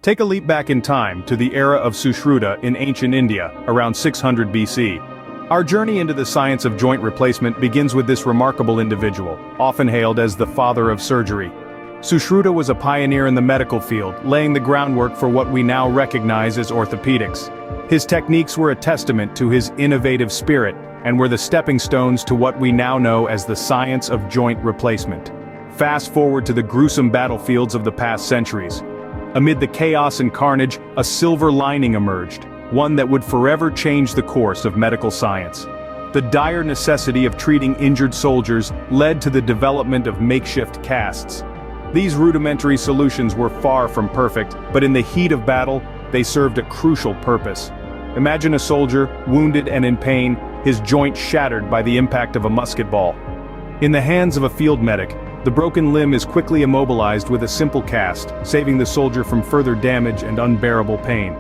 Take a leap back in time to the era of Sushruta in ancient India, around 600 BC. Our journey into the science of joint replacement begins with this remarkable individual, often hailed as the father of surgery. Sushruta was a pioneer in the medical field, laying the groundwork for what we now recognize as orthopedics. His techniques were a testament to his innovative spirit, and were the stepping stones to what we now know as the science of joint replacement. Fast forward to the gruesome battlefields of the past centuries. Amid the chaos and carnage, a silver lining emerged, one that would forever change the course of medical science. The dire necessity of treating injured soldiers led to the development of makeshift casts. These rudimentary solutions were far from perfect, but in the heat of battle, they served a crucial purpose. Imagine a soldier, wounded and in pain, his joint shattered by the impact of a musket ball. In the hands of a field medic, the broken limb is quickly immobilized with a simple cast, saving the soldier from further damage and unbearable pain.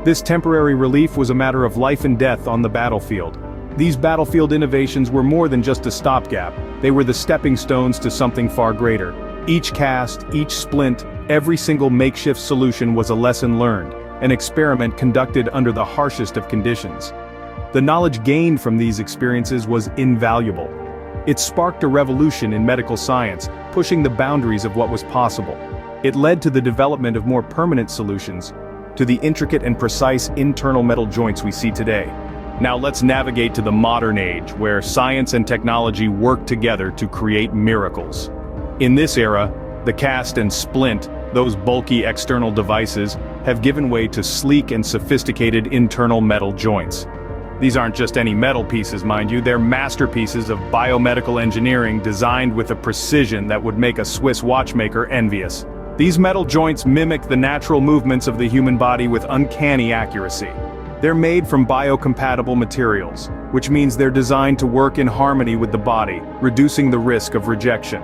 This temporary relief was a matter of life and death on the battlefield. These battlefield innovations were more than just a stopgap, they were the stepping stones to something far greater. Each cast, each splint, every single makeshift solution was a lesson learned, an experiment conducted under the harshest of conditions. The knowledge gained from these experiences was invaluable. It sparked a revolution in medical science, pushing the boundaries of what was possible. It led to the development of more permanent solutions, to the intricate and precise internal metal joints we see today. Now let's navigate to the modern age, where science and technology work together to create miracles. In this era, the cast and splint, those bulky external devices, have given way to sleek and sophisticated internal metal joints. These aren't just any metal pieces, mind you, they're masterpieces of biomedical engineering designed with a precision that would make a Swiss watchmaker envious. These metal joints mimic the natural movements of the human body with uncanny accuracy. They're made from biocompatible materials, which means they're designed to work in harmony with the body, reducing the risk of rejection.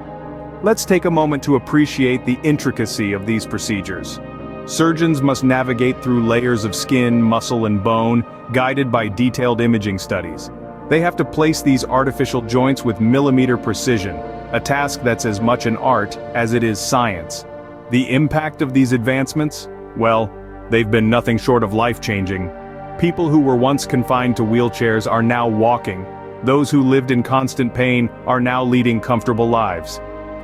Let's take a moment to appreciate the intricacy of these procedures. Surgeons must navigate through layers of skin, muscle, and bone, guided by detailed imaging studies. They have to place these artificial joints with millimeter precision, a task that's as much an art as it is science. The impact of these advancements? Well, they've been nothing short of life-changing. People who were once confined to wheelchairs are now walking. Those who lived in constant pain are now leading comfortable lives.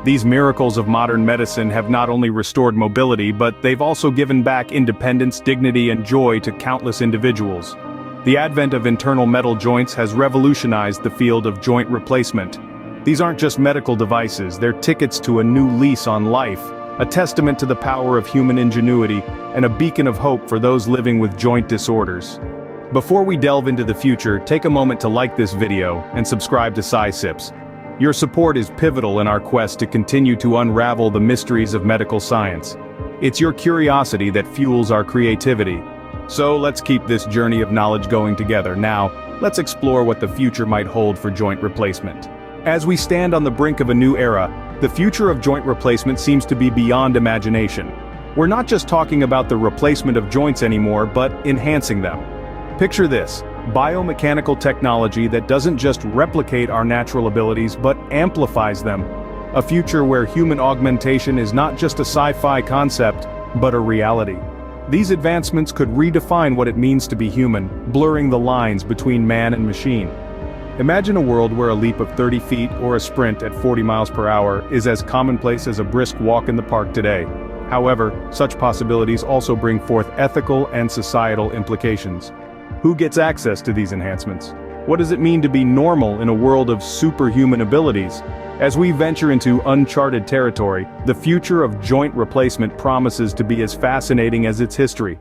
These miracles of modern medicine have not only restored mobility, but they've also given back independence, dignity, and joy to countless individuals. The advent of internal metal joints has revolutionized the field of joint replacement. These aren't just medical devices, they're tickets to a new lease on life, a testament to the power of human ingenuity, and a beacon of hope for those living with joint disorders. Before we delve into the future, take a moment to like this video and subscribe to Sci Sips. Your support is pivotal in our quest to continue to unravel the mysteries of medical science. It's your curiosity that fuels our creativity. So let's keep this journey of knowledge going together. Now, let's explore what the future might hold for joint replacement. As we stand on the brink of a new era, the future of joint replacement seems to be beyond imagination. We're not just talking about the replacement of joints anymore, but enhancing them. Picture this. Biomechanical technology that doesn't just replicate our natural abilities but amplifies them. A future where human augmentation is not just a sci-fi concept, but a reality. These advancements could redefine what it means to be human, blurring the lines between man and machine. Imagine a world where a leap of 30 feet or a sprint at 40 miles per hour is as commonplace as a brisk walk in the park today. However, such possibilities also bring forth ethical and societal implications. Who gets access to these enhancements? What does it mean to be normal in a world of superhuman abilities? As we venture into uncharted territory, the future of joint replacement promises to be as fascinating as its history.